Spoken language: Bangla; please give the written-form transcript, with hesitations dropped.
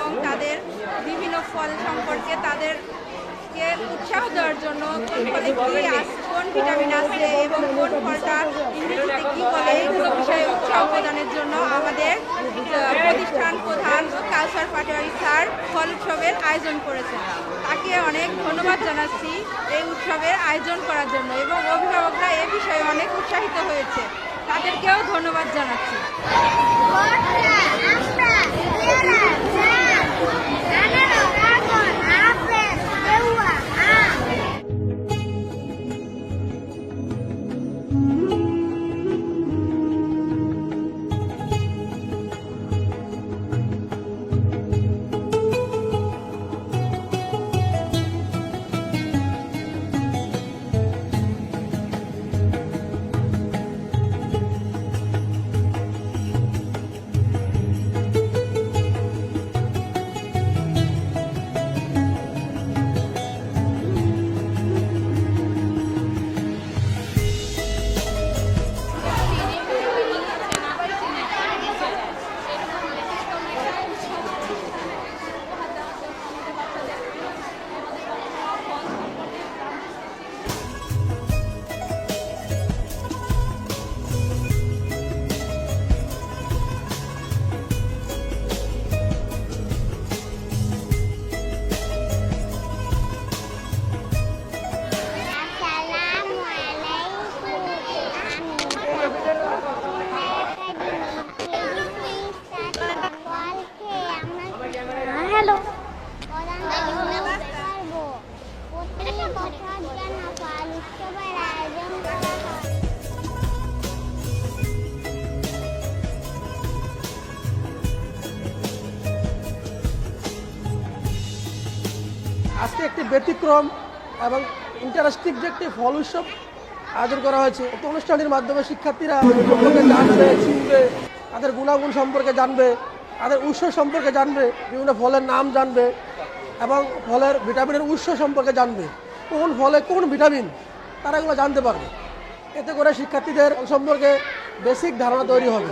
এবং তাদের বিভিন্ন ফল সম্পর্কে তাদেরকে উৎসাহ দেওয়ার জন্য কোন ফলে কোন ভিটামিন আছে এবং কোন ফলটা ইংরেজিতে কী বলে এইগুলো বিষয়ে উৎসাহ প্রদানের জন্য আমাদের প্রতিষ্ঠান প্রধান কাউসার পাটোয়ারি স্যার ফল উৎসবের আয়োজন করেছেন। তাকে অনেক ধন্যবাদ জানাচ্ছি এই উৎসবের আয়োজন করার জন্য এবং অভিভাবকরা এ বিষয়ে অনেক উৎসাহিত হয়েছে, তাদেরকেও ধন্যবাদ জানাচ্ছি। হ্যালো আজকে একটি ব্যতিক্রম এবং ইন্টারেস্টিং যে একটি ফল উৎসব আয়োজন করা হয়েছে। অনুষ্ঠানটির মাধ্যমে শিক্ষার্থীরা জানবে, চিনবে, তাদের গুণাগুণ সম্পর্কে জানবে, তাদের উৎস সম্পর্কে জানবে, বিভিন্ন ফলের নাম জানবে এবং ফলের ভিটামিনের উৎস সম্পর্কে জানবে, কোন ফলে কোন ভিটামিন তারা এগুলো জানতে পারবে। এতে করে শিক্ষার্থীদের সম্পর্কে বেসিক ধারণা তৈরি হবে।